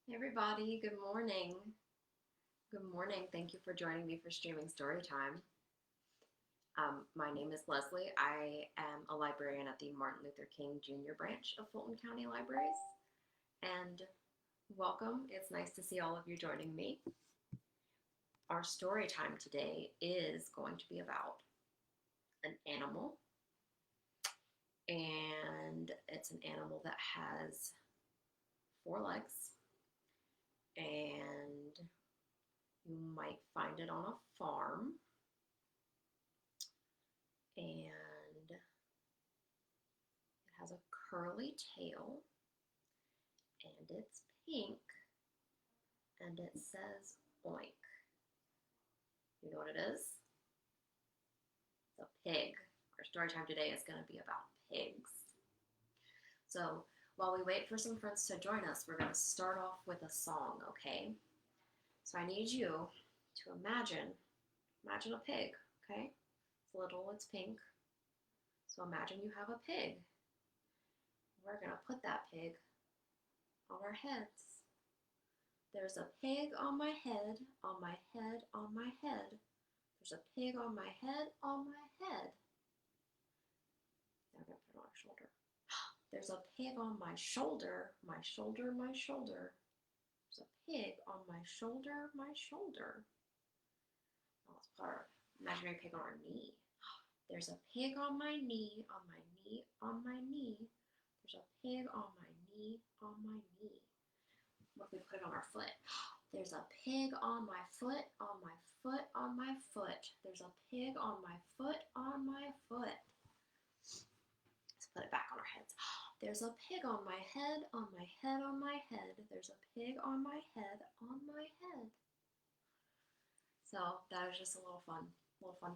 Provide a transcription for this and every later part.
Hey everybody, good morning. Good morning. Thank you for joining me for Streaming Storytime. My name is Leslie. I am a librarian at the Martin Luther King Jr. branch of Fulton County Libraries. And welcome. It's nice to see all of you joining me. Our story time today is going to be about an animal. And it's an animal that has 4 legs. And you might find it on a farm. And it has a curly tail. And it's pink. And it says oink. You know what it is? It's a pig. Our story time today is going to be about pigs. So while we wait for some friends to join us, we're going to start off with a song, okay? So I need you to imagine a pig, okay? It's little, it's pink. So imagine you have a pig. We're going to put that pig on our heads. There's a pig on my head, on my head, on my head. There's a pig on my head, on my head. Now I'm going to put it on our shoulder. There's a pig on my shoulder, my shoulder, my shoulder. There's a pig on my shoulder, my shoulder. Now let's put our imaginary pig on our knee. There's a pig on my knee, on my knee, on my knee. There's a pig on my knee, on my knee. What if we put it on our foot? There's a pig on my foot, on my foot, on my foot. There's a pig on my foot, on my foot. Let's put it back on our heads. There's a pig on my head, on my head, on my head. There's a pig on my head, on my head. So that was just a little fun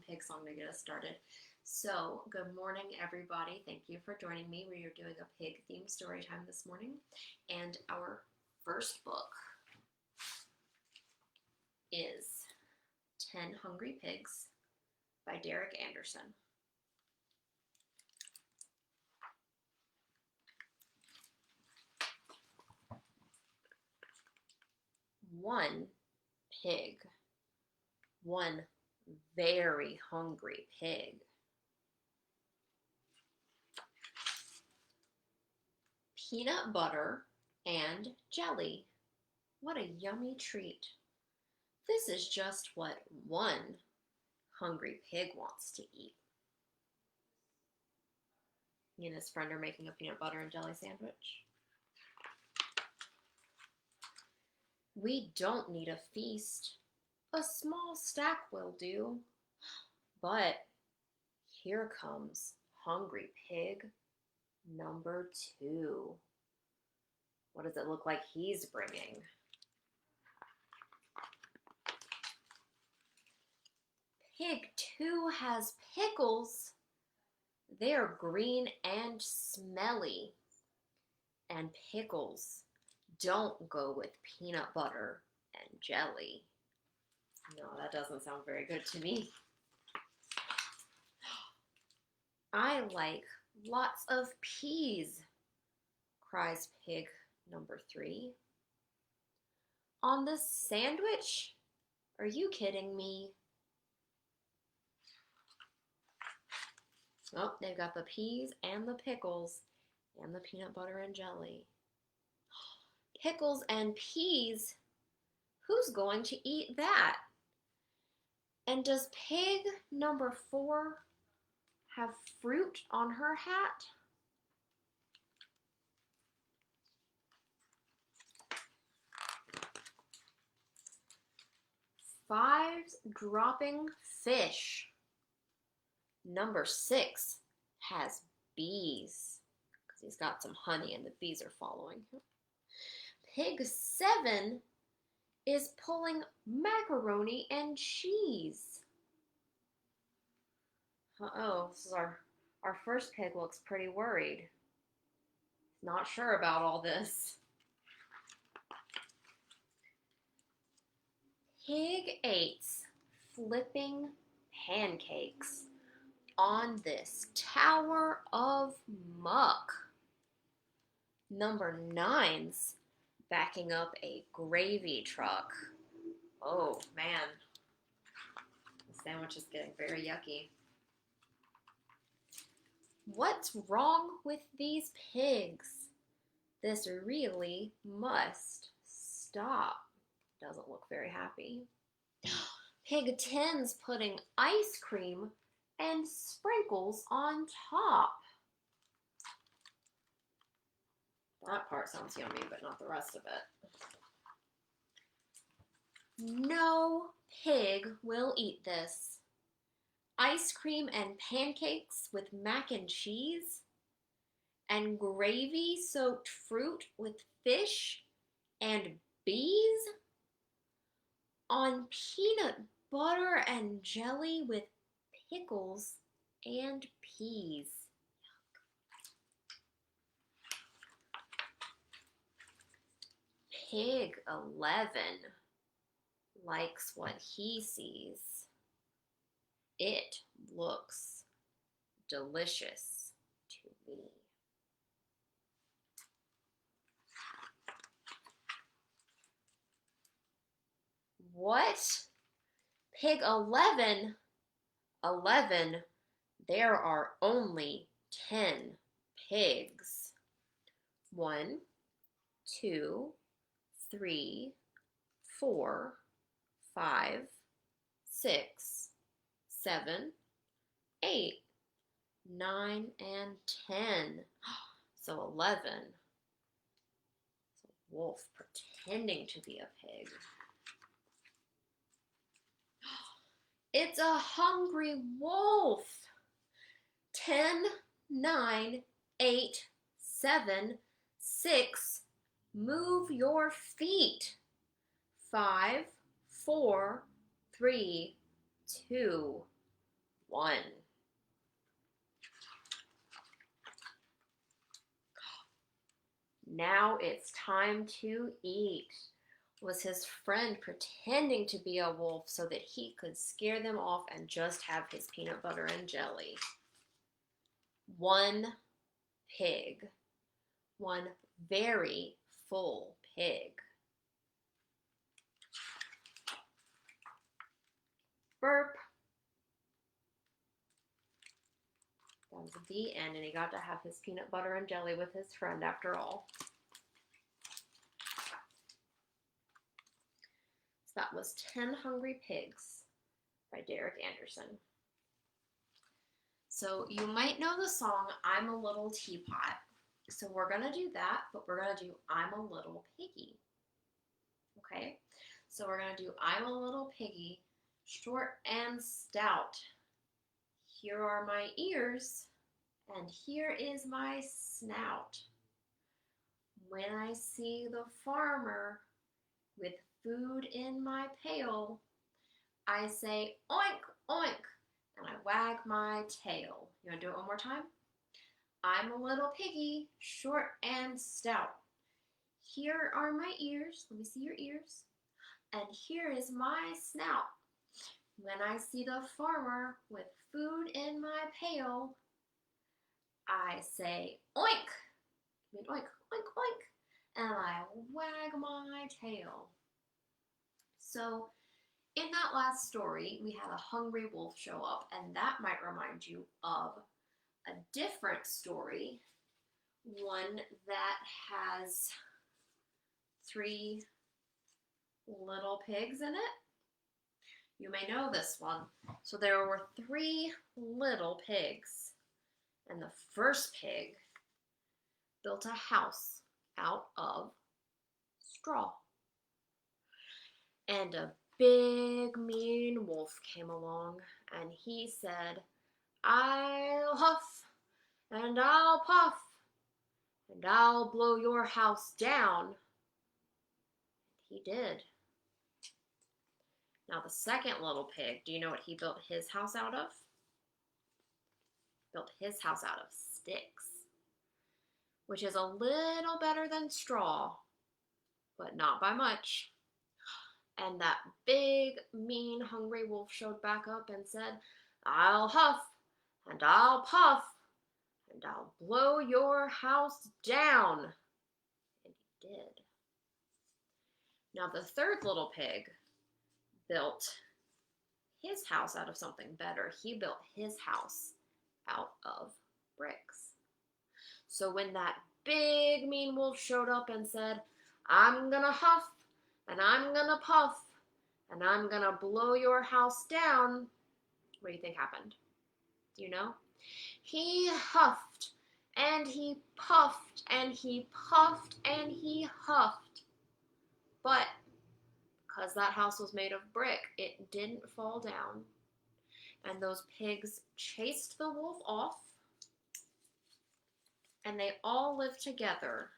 pig song to get us started. So good morning, everybody. Thank you for joining me. We are doing a pig themed story time this morning. And our first book is 10 Hungry Pigs by Derek Anderson. One pig, one very hungry pig. Peanut butter and jelly. What a yummy treat. This is just what one hungry pig wants to eat. He and his friend are making a peanut butter and jelly sandwich. We don't need a feast. A small stack will do. But here comes hungry pig number 2. What does it look like he's bringing? Pig 2 has pickles. They're green and smelly. And pickles don't go with peanut butter and jelly. No, that doesn't sound very good to me. I like lots of peas, cries pig number 3. On this sandwich? Are you kidding me? Oh, they've got the peas and the pickles and the peanut butter and jelly. Pickles and peas? Who's going to eat that? And does pig number 4 have fruit on her hat? Five's dropping fish. Number 6 has bees because he's got some honey and the bees are following him. Pig 7 is pulling macaroni and cheese. Uh-oh, this is our first pig looks pretty worried. He's not sure about all this. Pig 8's flipping pancakes on this tower of muck. Number 9's backing up a gravy truck. Oh, man. The sandwich is getting very yucky. What's wrong with these pigs? This really must stop. Doesn't look very happy. Pig 10's putting ice cream and sprinkles on top. That part sounds yummy, but not the rest of it. No pig will eat this. Ice cream and pancakes with mac and cheese, and gravy-soaked fruit with fish and bees, on peanut butter and jelly with pickles and peas. Pig 11 likes what he sees. It looks delicious to me. What? Pig 11? 11? There are only 10 pigs. 1, 2, 3, 4, 5, 6, 7, 8, 9, and 10. So 11. It's a wolf pretending to be a pig. It's a hungry wolf. 10, 9, 8, 7, 6. Move your feet. 5, 4, 3, 2, 1. Now it's time to eat. Was his friend pretending to be a wolf so that he could scare them off and just have his peanut butter and jelly? One pig. One very full pig. Burp. That was the end, and he got to have his peanut butter and jelly with his friend after all. So that was 10 Hungry Pigs by Derek Anderson. So you might know the song, I'm a Little Teapot. So we're going to do that, but we're going to do I'm a Little Piggy. Okay? So we're going to do I'm a Little Piggy, short and stout. Here are my ears, and here is my snout. When I see the farmer with food in my pail, I say oink, oink, and I wag my tail. You want to do it one more time? I'm a little piggy, short and stout. Here are my ears. Let me see your ears. And here is my snout. When I see the farmer with food in my pail, I say oink, oink, oink, oink, and I wag my tail. So in that last story, we had a hungry wolf show up, and that might remind you of a different story, one that has 3 little pigs in it. You may know this one. So there were 3 little pigs, and the first pig built a house out of straw. And a big mean wolf came along, and he said, I'll huff, and I'll puff, and I'll blow your house down. He did. Now the second little pig, do you know what he built his house out of? Built his house out of sticks, which is a little better than straw, but not by much. And that big, mean, hungry wolf showed back up and said, I'll huff, and I'll puff, and I'll blow your house down. And he did. Now the third little pig built his house out of something better. He built his house out of bricks. So when that big mean wolf showed up and said, I'm gonna huff and I'm gonna puff and I'm gonna blow your house down, what do you think happened? Do you know? He huffed and he puffed and he puffed and he huffed. But because that house was made of brick, it didn't fall down. And those pigs chased the wolf off, and they all lived together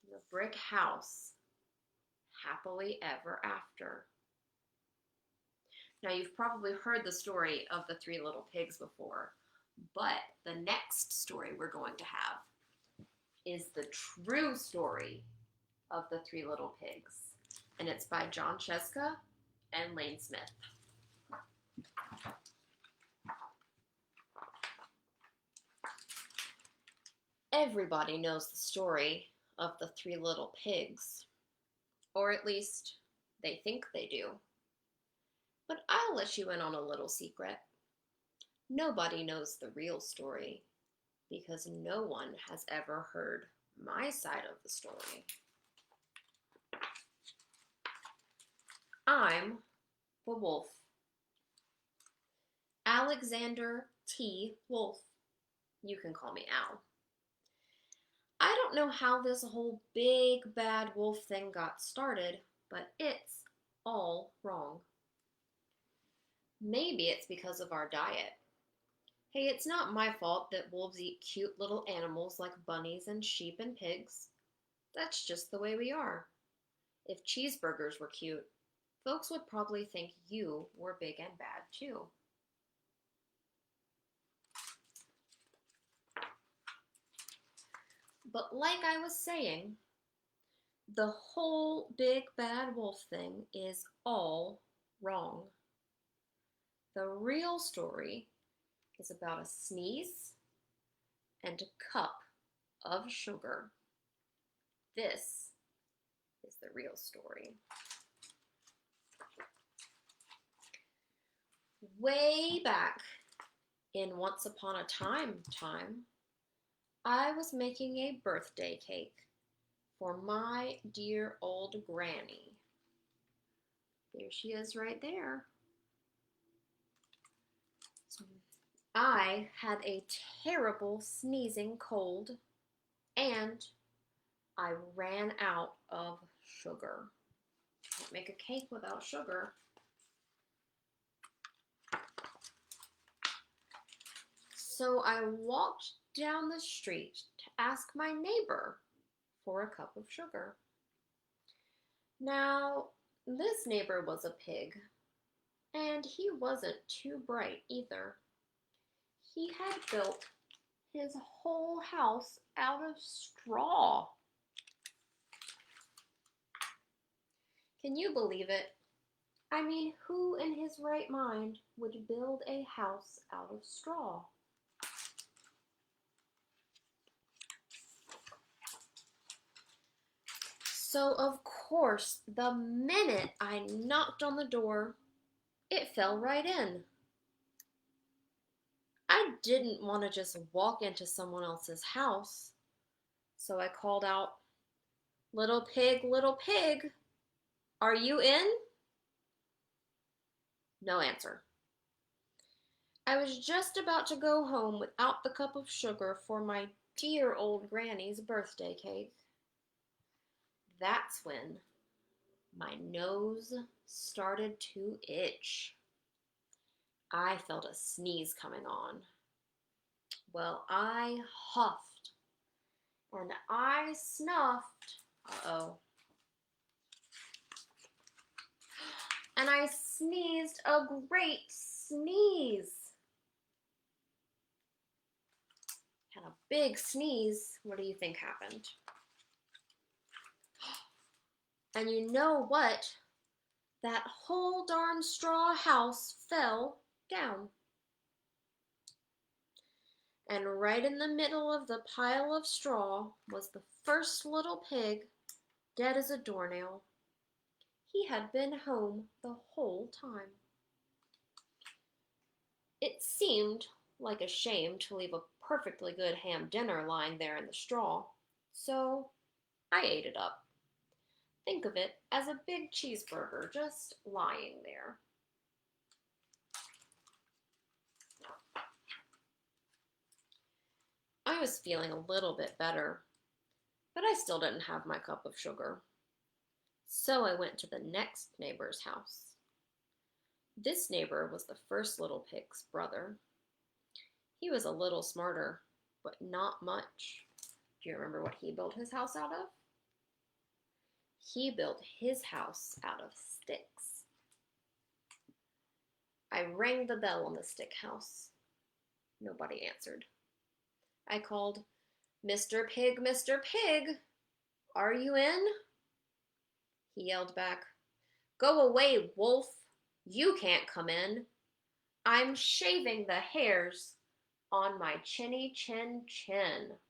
in the brick house, happily ever after. Now, you've probably heard the story of the three little pigs before, but the next story we're going to have is the true story of the three little pigs. And it's by John Cheska and Lane Smith. Everybody knows the story of the three little pigs, or at least they think they do. But I'll let you in on a little secret. Nobody knows the real story because no one has ever heard my side of the story. I'm the wolf. Alexander T. Wolf. You can call me Al. I don't know how this whole big bad wolf thing got started, but it's all wrong. Maybe it's because of our diet. Hey, it's not my fault that wolves eat cute little animals like bunnies and sheep and pigs. That's just the way we are. If cheeseburgers were cute, folks would probably think you were big and bad too. But like I was saying, the whole big bad wolf thing is all wrong. The real story is about a sneeze and a cup of sugar. This is the real story. Way back in Once Upon a Time, I was making a birthday cake for my dear old granny. There she is right there. I had a terrible sneezing cold and I ran out of sugar. Can't make a cake without sugar. So I walked down the street to ask my neighbor for a cup of sugar. Now, this neighbor was a pig, and he wasn't too bright either. He had built his whole house out of straw. Can you believe it? I mean, who in his right mind would build a house out of straw? So, of course, the minute I knocked on the door, it fell right in. I didn't want to just walk into someone else's house, so I called out, little pig, are you in? No answer. I was just about to go home without the cup of sugar for my dear old granny's birthday cake. That's when my nose started to itch. I felt a sneeze coming on. Well, I huffed and I snuffed. Uh-oh. And I sneezed a great sneeze. Had a big sneeze. What do you think happened? And you know what? That whole darn straw house fell down. And right in the middle of the pile of straw was the first little pig, dead as a doornail. he had been home the whole time. It seemed like a shame to leave a perfectly good ham dinner lying there in the straw, so I ate it up. Think of it as a big cheeseburger just lying there. I was feeling a little bit better, but I still didn't have my cup of sugar. So I went to the next neighbor's house. This neighbor was the first little pig's brother. He was a little smarter, but not much. Do you remember what he built his house out of? He built his house out of sticks. I rang the bell on the stick house. Nobody answered. I called, "Mr. Pig, Mr. Pig, are you in?" He yelled back, "Go away, wolf. You can't come in. I'm shaving the hairs on my chinny chin chin."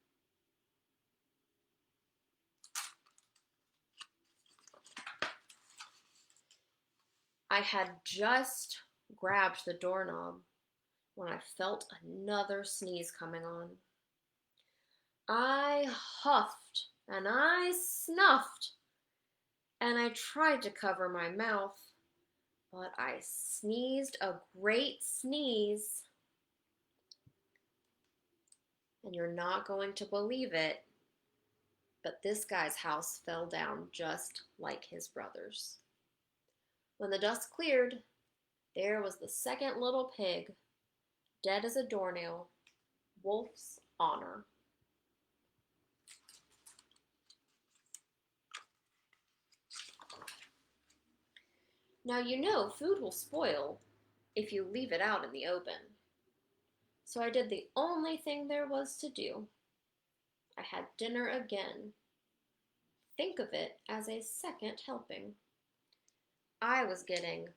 I had just grabbed the doorknob when I felt another sneeze coming on. I huffed and I snuffed and I tried to cover my mouth, but I sneezed a great sneeze. And you're not going to believe it, but this guy's house fell down just like his brother's. When the dust cleared, there was the second little pig, dead as a doornail, Wolf's honor. Now you know food will spoil if you leave it out in the open. So I did the only thing there was to do. I had dinner again. Think of it as a second helping. I was getting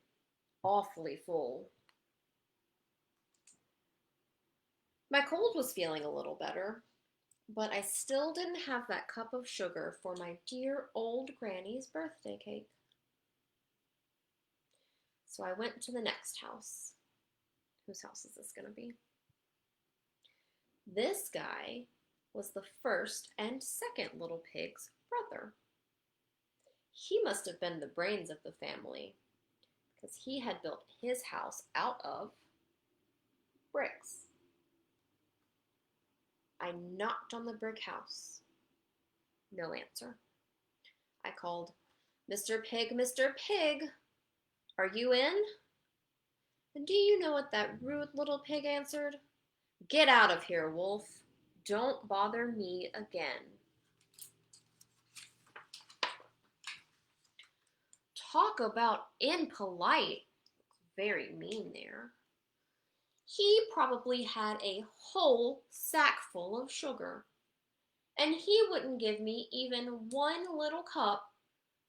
awfully full. My cold was feeling a little better, but I still didn't have that cup of sugar for my dear old granny's birthday cake. So I went to the next house. Whose house is this going to be? This guy was the first and second little pig's brother. He must have been the brains of the family because he had built his house out of bricks. I knocked on the brick house. No answer. I called, "Mr. Pig, Mr. Pig, are you in?" And do you know what that rude little pig answered? "Get out of here, wolf. Don't bother me again." Talk about impolite. Very mean there. He probably had a whole sack full of sugar, and he wouldn't give me even one little cup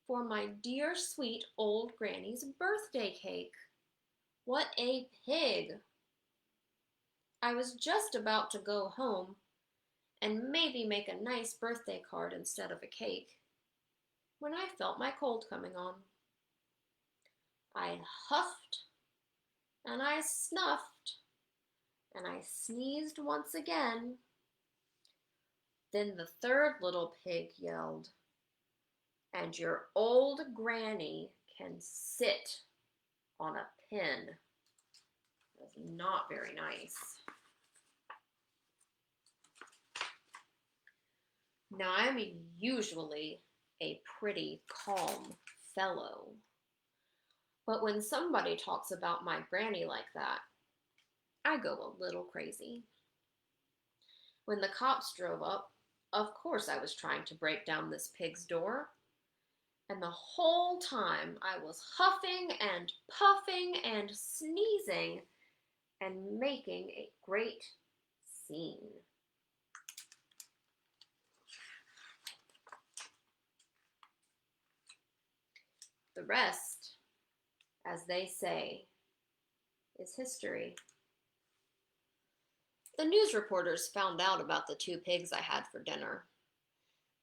for my dear sweet old granny's birthday cake. What a pig! I was just about to go home and maybe make a nice birthday card instead of a cake when I felt my cold coming on. I huffed and I snuffed and I sneezed once again. Then the third little pig yelled, "And your old granny can sit on a pin." That's not very nice. Now, I'm usually a pretty calm fellow, but when somebody talks about my granny like that, I go a little crazy. When the cops drove up, of course I was trying to break down this pig's door, and the whole time I was huffing and puffing and sneezing and making a great scene. The rest, as they say, is history. The news reporters found out about the two pigs I had for dinner.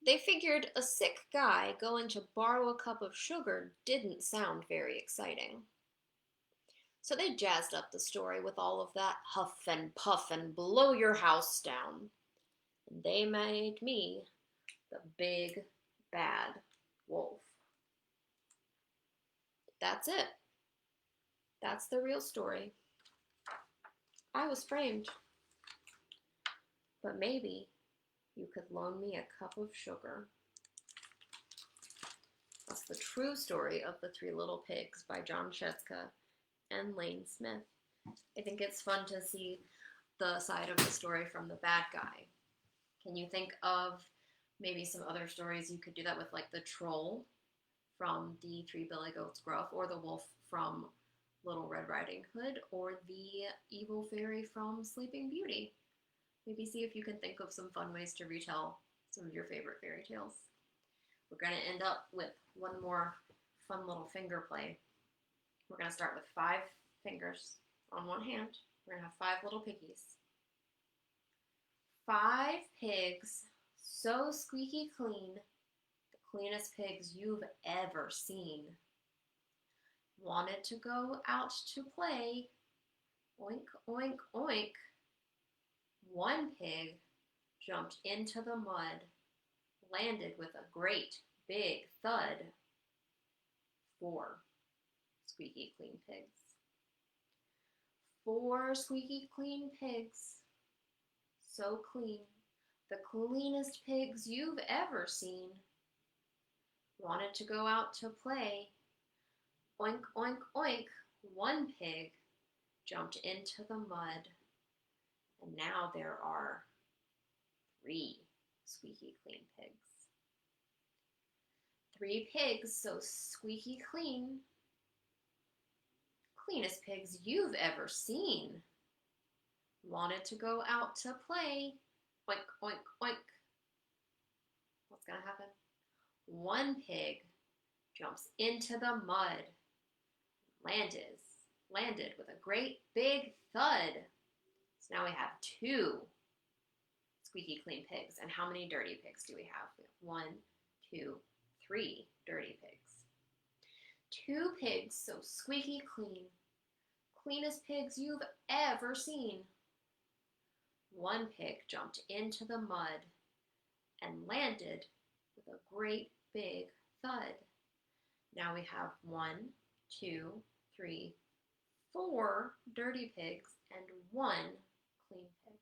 They figured a sick guy going to borrow a cup of sugar didn't sound very exciting. So they jazzed up the story with all of that huff and puff and blow your house down. And they made me the big bad wolf. That's it. That's the real story. I was framed. But maybe you could loan me a cup of sugar. That's the true story of the Three Little Pigs by John Shetzka and Lane Smith. I think it's fun to see the side of the story from the bad guy. Can you think of maybe some other stories you could do that with, like the troll from the Three Billy Goats Gruff, or the wolf from Little Red Riding Hood, or the evil fairy from Sleeping Beauty? Maybe see if you can think of some fun ways to retell some of your favorite fairy tales. We're going to end up with one more fun little finger play. We're going to start with 5 fingers on one hand. We're going to have 5 little piggies. 5 pigs, so squeaky clean, the cleanest pigs you've ever seen. Wanted to go out to play, oink, oink, oink. One pig jumped into the mud, landed with a great big thud. 4 squeaky clean pigs. 4 squeaky clean pigs, so clean, the cleanest pigs you've ever seen. Wanted to go out to play, oink, oink, oink. One pig jumped into the mud, and now there are 3 squeaky clean pigs. 3 pigs so squeaky clean, cleanest pigs you've ever seen. Wanted to go out to play, oink, oink, oink. What's gonna happen? One pig jumps into the mud, landed with a great big thud. So now we have 2 squeaky clean pigs. And how many dirty pigs do we have? We have 1, 2, 3 dirty pigs. 2 pigs so squeaky clean, cleanest pigs you've ever seen. One pig jumped into the mud and landed with a great big thud. Now we have 1, 2, 3, 4 dirty pigs and 1 clean pig.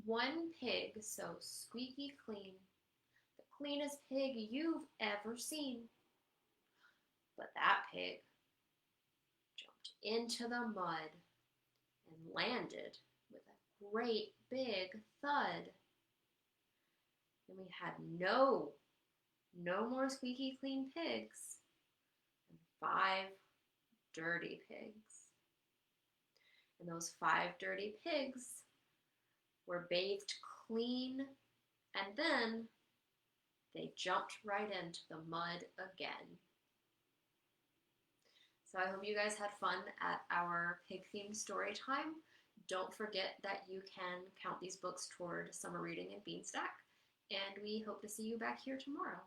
1 pig so squeaky clean, the cleanest pig you've ever seen. But that pig jumped into the mud and landed with a great big thud. And we had no more squeaky clean pigs, and 5 dirty pigs. And those 5 dirty pigs were bathed clean, and then they jumped right into the mud again. So I hope you guys had fun at our pig-themed story time. Don't forget that you can count these books toward summer reading in Beanstack, and we hope to see you back here tomorrow.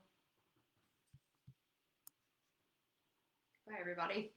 Bye, everybody.